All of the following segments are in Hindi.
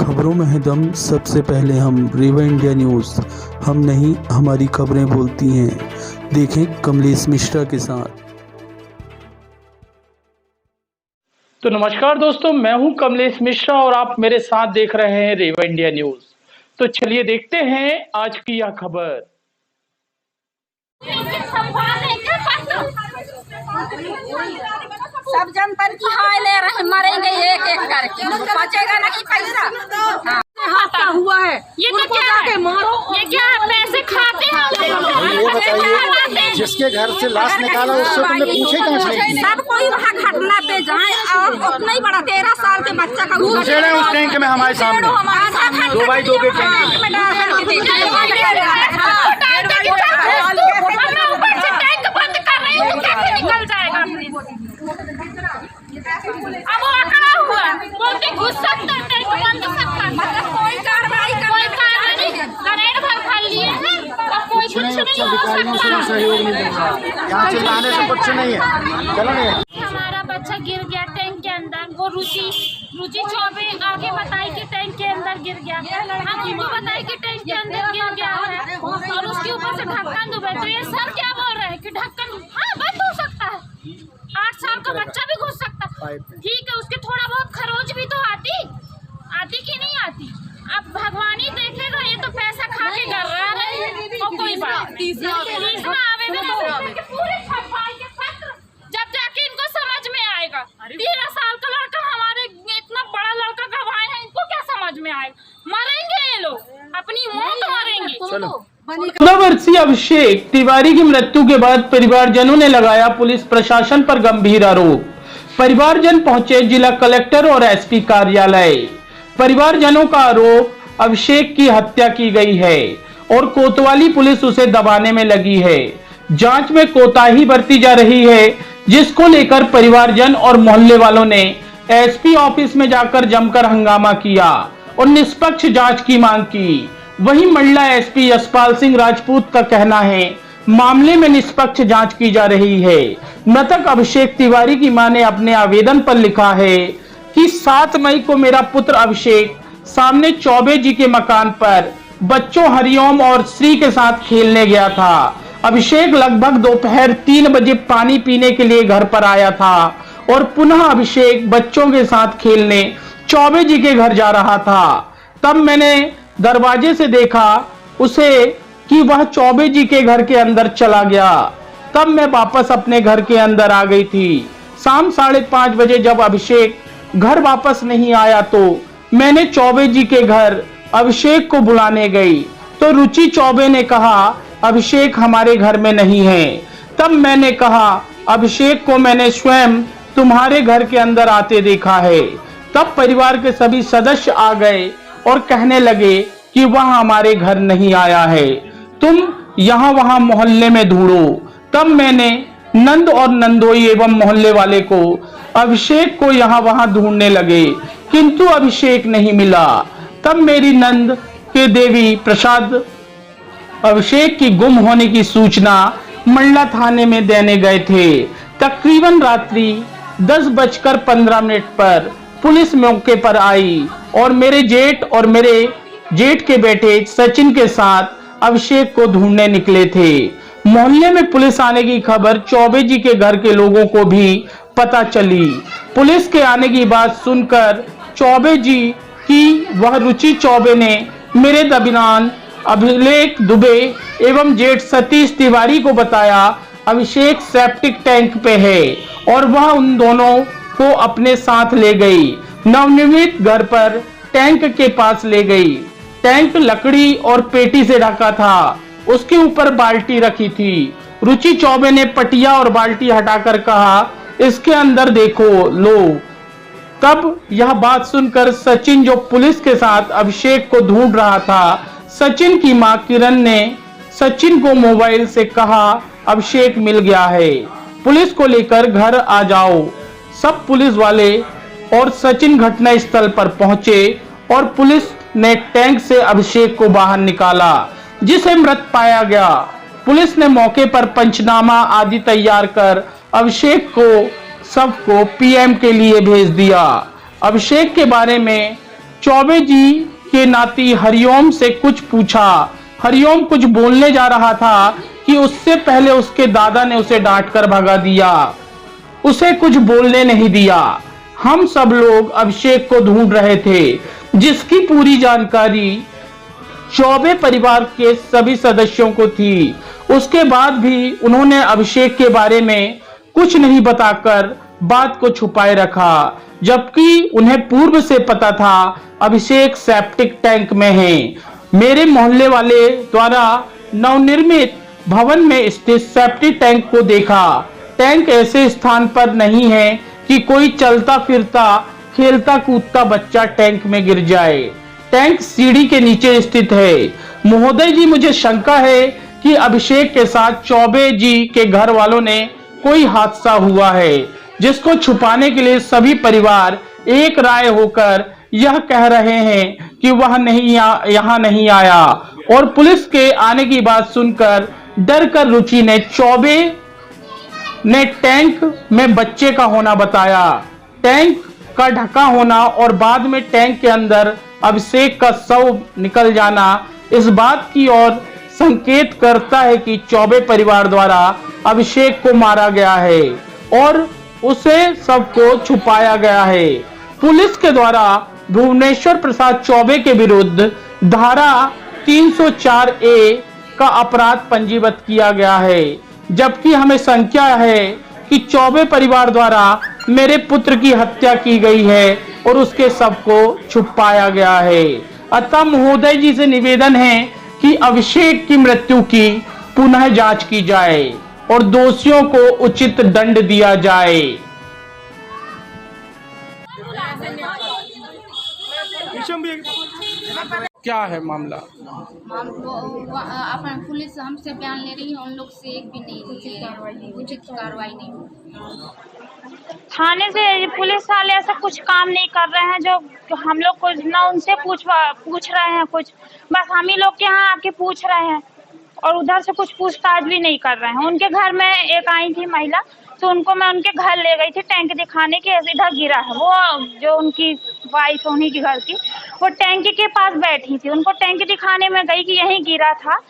खबरों में है दम। सबसे पहले हम रीवा इंडिया न्यूज़, हम नहीं हमारी खबरें बोलती हैं। देखें कमलेश मिश्रा के साथ। तो नमस्कार दोस्तों, मैं हूं कमलेश मिश्रा और आप मेरे साथ देख रहे हैं रीवा इंडिया न्यूज़। तो चलिए देखते हैं आज की यह खबर। सब जनता की हाय ले रहे, मरेंगे एक एक करके, बचेगा ना कि पैसा हादसा हुआ है। ये तो क्या है? मारो, ये क्या है? पैसे खाते हैं। ये बताइए, जिसके घर से लाश निकाला उससे तुमने पूछे कहाँ से? सब कोई वहाँ घटना पे जाए और उतना ही बड़ा 13 साल के बच्चा का पूछे ना उस टैंक में हमारे सामने 2x2 के टैंक में। निकल जाएगा। अब वो अकड़ा हुआ, बोलते घुस सकता, टैंक बंद सकता, कोई कार्रवाई नहीं, करेंट भर लिए हैं, कोई कुछ नहीं हो सकता। सहयोग नहीं मिल रहा, यहाँ चिल्लाने से कुछ नहीं है। चलो नहीं, हमारा बच्चा गिर गया टैंक के अंदर। वो रुचि चौबे आगे बताई कि टैंक के अंदर गिर गया, हम उनको बताए कि टैंक के अंदर गिर गया है और उसके ऊपर से ढक्कन डूबे। तो ये सर क्या बोल रहे हैं कि ढक्कन बंद हो सकता है, 8 साल का बच्चा भी घुस सकता है। ठीक है, उसके थोड़ा बहुत खरोच भी तो आती कि नहीं आती। अब भगवान ही देखेगा, ये तो पैसा खा के कर रहा है और कोई बात तीसरा आवेदन पूरे सफाई के पत्र जब जाके इनको समझ में आएगा। 13 साल का लड़का, हमारे इतना बड़ा लड़का गवाए हैं, इनको क्या समझ में आएगा? मरेंगे ये लोग, अपनी मौत मरेंगे। 14 वर्षीय अभिषेक तिवारी की मृत्यु के बाद परिवारजनों ने लगाया पुलिस प्रशासन पर गंभीर आरोप। परिवारजन पहुंचे जिला कलेक्टर और एसपी कार्यालय। परिवारजनों का आरोप अभिषेक की हत्या की गई है और कोतवाली पुलिस उसे दबाने में लगी है। जांच में कोताही बरती जा रही है, जिसको लेकर परिवारजन और मोहल्ले वालों ने एसपी ऑफिस में जाकर जमकर हंगामा किया और निष्पक्ष जांच की मांग की। वहीं मंडला एसपी यशपाल सिंह राजपूत का कहना है, मामले में निष्पक्ष जांच की जा रही है। मृतक अभिषेक तिवारी की मां ने अपने आवेदन पर लिखा है कि 7 मई को मेरा पुत्र अभिषेक सामने चौबे जी के मकान पर बच्चों हरिओम और श्री के साथ खेलने गया था। अभिषेक लगभग दोपहर 3 बजे पानी पीने के लिए घर पर आया था और पुनः अभिषेक बच्चों के साथ खेलने चौबे जी के घर जा रहा था। तब मैंने दरवाजे से देखा उसे कि वह चौबे जी के घर के अंदर चला गया। तब मैं वापस अपने घर के अंदर आ गई थी। शाम 5:30 बजे जब अभिषेक घर वापस नहीं आया तो मैंने चौबे जी के घर अभिषेक को बुलाने गई तो रुचि चौबे ने कहा अभिषेक हमारे घर में नहीं है। तब मैंने कहा अभिषेक को मैंने स्वयं तुम्हारे घर के अंदर आते देखा है। तब परिवार के सभी सदस्य आ गए और कहने लगे कि वह हमारे घर नहीं आया है, तुम यहाँ वहां मोहल्ले में ढूंढो। तब मैंने नंद और नंदोई एवं मोहल्ले वाले को अभिषेक को यहाँ वहां ढूंढने लगे, किंतु अभिषेक नहीं मिला। तब मेरी नंद के देवी प्रसाद अभिषेक की गुम होने की सूचना मंडला थाने में देने गए थे। तकरीबन रात्रि 10:15 पर पुलिस मौके पर आई और मेरे जेठ के बेटे सचिन के साथ अभिषेक को ढूंढने निकले थे। मोहल्ले में पुलिस आने की खबर चौबे जी के घर के लोगों को भी पता चली। पुलिस के आने की बात सुनकर चौबे जी की वह रुचि चौबे ने मेरे दबिनान अभिलेख दुबे एवं जेठ सतीश तिवारी को बताया अभिषेक सेप्टिक टैंक पे है और वह उन दोनों को अपने साथ ले गई। नवनिर्मित घर पर टैंक के पास ले गई। टैंक लकड़ी और पेटी से ढका था, उसके ऊपर बाल्टी रखी थी। रुचि चौबे ने पटिया और बाल्टी हटाकर कहा इसके अंदर देखो लो। तब यह बात सुनकर सचिन जो पुलिस के साथ अभिषेक को ढूंढ रहा था, सचिन की मां किरण ने सचिन को मोबाइल से कहा अभिषेक मिल गया है, पुलिस को लेकर घर आ जाओ। सब पुलिस वाले और सचिन घटना स्थल पर पहुंचे और पुलिस ने टैंक से अभिषेक को बाहर निकाला, जिसे मृत पाया गया। पुलिस ने मौके पर पंचनामा आदि तैयार कर अभिषेक को सबको पीएम के लिए भेज दिया। अभिषेक के बारे में चौबे जी के नाती हरिओम से कुछ पूछा। हरिओम कुछ बोलने जा रहा था कि उससे पहले उसके दादा ने उसे डांटकर भगा दिया, उसे कुछ बोलने नहीं दिया। हम सब लोग अभिषेक को ढूंढ रहे थे, जिसकी पूरी जानकारी चौबे परिवार के सभी सदस्यों को थी। उसके बाद भी उन्होंने अभिषेक के बारे में कुछ नहीं बताकर बात को छुपाए रखा, जबकि उन्हें पूर्व से पता था अभिषेक सेप्टिक टैंक में है। मेरे मोहल्ले वाले द्वारा नवनिर्मित भवन में स्थित सेप्टिक टैंक को देखा। टैंक ऐसे स्थान पर नहीं है कि कोई चलता फिरता खेलता कूदता बच्चा टैंक में गिर जाए। टैंक सीढ़ी के नीचे स्थित है। महोदय जी, मुझे शंका है कि अभिषेक के साथ चौबे जी के घर वालों ने कोई हादसा हुआ है, जिसको छुपाने के लिए सभी परिवार एक राय होकर यह कह रहे हैं कि वह यहाँ नहीं आया। और पुलिस के आने की बात सुनकर डर कर रुचि ने चौबे ने टैंक में बच्चे का होना बताया, टैंक का ढका होना और बाद में टैंक के अंदर अभिषेक का शव निकल जाना इस बात की ओर संकेत करता है कि चौबे परिवार द्वारा अभिषेक को मारा गया है और उसे सबको छुपाया गया है। पुलिस के द्वारा भुवनेश्वर प्रसाद चौबे के विरुद्ध धारा 304A का अपराध पंजीबद्ध किया गया है, जबकि हमें शंका है कि चौबे परिवार द्वारा मेरे पुत्र की हत्या की गई है और उसके शव को छुपाया गया है। अतः महोदय जी से निवेदन है कि अभिषेक की मृत्यु की पुनः जांच की जाए और दोषियों को उचित दंड दिया जाए। क्या है मामला? अपन पुलिस हमसे बयान ले रही है, उन लोग से एक भी नहीं उचित कार्रवाई नहीं। थाने से पुलिस वाले ऐसा कुछ काम नहीं कर रहे हैं जो हम लोग को ना उनसे पूछ रहे हैं कुछ, बस हम ही लोग के यहाँ आके पूछ रहे हैं और उधर से कुछ पूछताछ भी नहीं कर रहे हैं। उनके घर में एक आई थी महिला, तो उनको मैं उनके घर ले गई थी टैंक दिखाने के, इधर गिरा है। वो जो उनकी वाइफ उन्हीं के घर की, वो टैंक के पास बैठी थी, उनको टैंक दिखाने में गई कि यहीं गिरा था।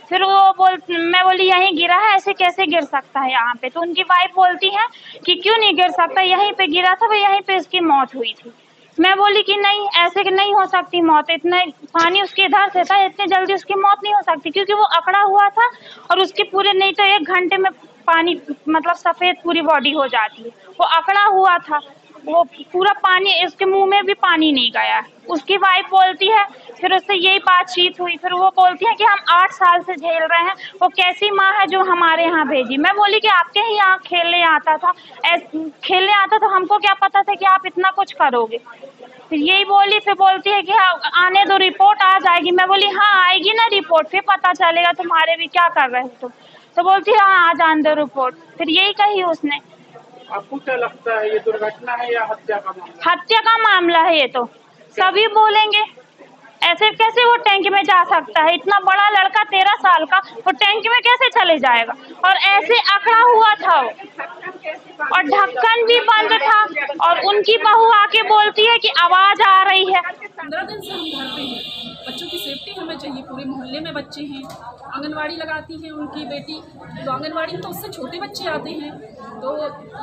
फिर वो मैं बोली यहीं गिरा है, ऐसे कैसे गिर सकता है यहाँ पे? तो उनकी वाइफ बोलती है कि क्यों नहीं गिर सकता, यहीं पे गिरा था, यहीं पे इसकी मौत हुई थी। मैं बोली कि नहीं, ऐसे नहीं हो सकती मौत, इतना पानी उसके इधर से था, इतनी जल्दी उसकी मौत नहीं हो सकती, क्योंकि वो अकड़ा हुआ था और उसकी पूरे नहीं तो 1 घंटे में पानी मतलब सफेद पूरी बॉडी हो जाती है। वो अकड़ा हुआ था, वो पूरा पानी, इसके मुंह में भी पानी नहीं गया। उसकी वाइफ बोलती है, फिर उससे यही बातचीत हुई, फिर वो बोलती है कि हम 8 साल से झेल रहे हैं, वो कैसी माँ है जो हमारे यहाँ भेजी। मैं बोली कि आपके ही यहाँ खेलने आता था, तो हमको क्या पता था कि आप इतना कुछ करोगे। फिर यही बोली, फिर बोलती है कि आने दो, रिपोर्ट आ जाएगी। मैं बोली हाँ आएगी ना रिपोर्ट, फिर पता चलेगा तुम्हारे भी क्या कर रहे हो तुम। तो बोलती है हाँ आ जान दो रिपोर्ट। फिर यही कही उसने। आपको क्या लगता है, ये दुर्घटना है या हत्या का मामला? हत्या का मामला है ये तो, सभी बोलेंगे। ऐसे कैसे वो टैंक में जा सकता है? इतना बड़ा लड़का 13 साल का, वो टैंक में कैसे चले जाएगा? और ऐसे अकड़ा हुआ था वो, और ढक्कन भी बंद था। और उनकी बहू आके बोलती है कि आवाज आ रही है। 15 दिन से हम घर पे हैं, बच्चों की सेफ्टी हमें चाहिए। पूरे मोहल्ले में बच्चे हैं, आंगनवाड़ी लगाती है उनकी बेटी, तो आंगनवाड़ी में तो उससे छोटे बच्चे आते हैं। तो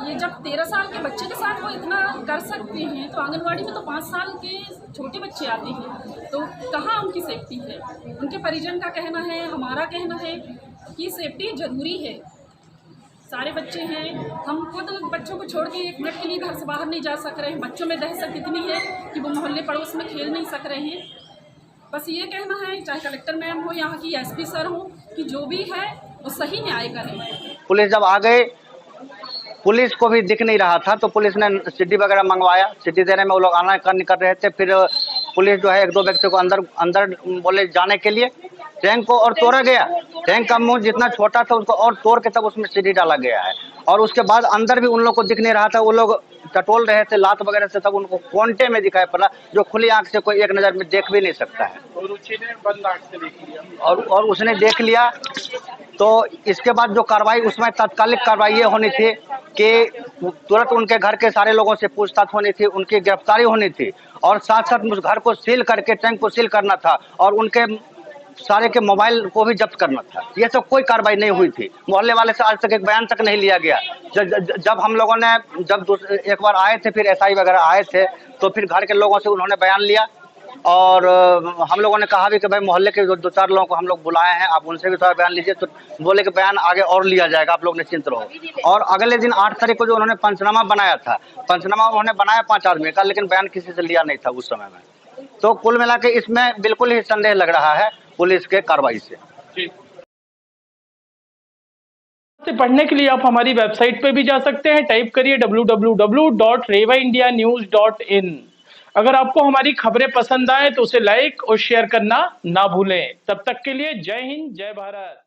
ये जब 13 साल के बच्चे के साथ वो इतना कर सकते हैं, तो आंगनवाड़ी में तो 5 साल के छोटे बच्चे आते हैं, तो कहाँ उनकी सेफ्टी है? उनके परिजन का कहना है, हमारा कहना है कि सेफ्टी ज़रूरी है। सारे बच्चे हैं, हम खुद बच्चों को छोड़ के 1 मिनट के लिए घर से बाहर नहीं जा सक रहे हैं। बच्चों में दहशत इतनी है कि वो मोहल्ले पड़ोस में खेल नहीं सक रहे हैं। बस ये कहना है, चाहे कलेक्टर मैम हो, यहाँ की एसपी सर हो, कि जो भी है वो सही न्याय करें। पुलिस जब आ गए, पुलिस को भी दिख नहीं रहा था, तो पुलिस ने सीढ़ी वगैरह मंगवाया। सीढ़ी देने में वो लोग आना कर रहे थे। फिर पुलिस जो है 1-2 व्यक्ति को अंदर बोले जाने के लिए। टैंक को और तोड़ा गया, टैंक का मुंह जितना छोटा था उसको और तोड़ के तब उसमें सीढ़ी डाला गया है। और उसके बाद अंदर भी उन लोग को दिख नहीं रहा था, वो लोग टटोल रहे थे लात वगैरह से, तब उनको कोंटे में दिखाई पड़ा, जो खुली आंख से कोई एक नज़र में देख भी नहीं सकता है। और रुचि ने बंद आंख से देख लिया और उसने देख लिया। तो इसके बाद जो कार्रवाई, उसमें तात्कालिक कार्रवाई ये होनी थी कि तुरंत उनके घर के सारे लोगों से पूछताछ होनी थी, उनकी गिरफ्तारी होनी थी, और साथ साथ उस घर को सील करके टैंक को सील करना था, और उनके सारे के मोबाइल को भी जब्त करना था। ये सब कोई कार्रवाई नहीं हुई थी। मोहल्ले वाले से आज तक एक बयान तक नहीं लिया गया। जब हम लोगों ने एक बार आए थे, फिर एसआई वगैरह आए थे, तो फिर घर के लोगों से उन्होंने बयान लिया, और हम लोगों ने कहा भी कि भाई मोहल्ले के दो चार लोगों को हम लोग बुलाए हैं, आप उनसे भी थोड़ा बयान लीजिए। तो बोले कि बयान आगे और लिया जाएगा, आप लोग निश्चिंत रहो। और अगले दिन 8 तारीख को जो उन्होंने पंचनामा बनाया था, पंचनामा उन्होंने बनाया 5 आदमी का, लेकिन बयान किसी से लिया नहीं था उस समय में। तो कुल मिला के इसमें बिल्कुल ही संदेह लग रहा है पुलिस के कार्रवाई से। पढ़ने के लिए आप हमारी वेबसाइट पे भी जा सकते हैं, टाइप करिए www.rewaindianews.in। अगर आपको हमारी खबरें पसंद आए तो उसे लाइक और शेयर करना ना भूलें। तब तक के लिए जय हिंद, जय भारत।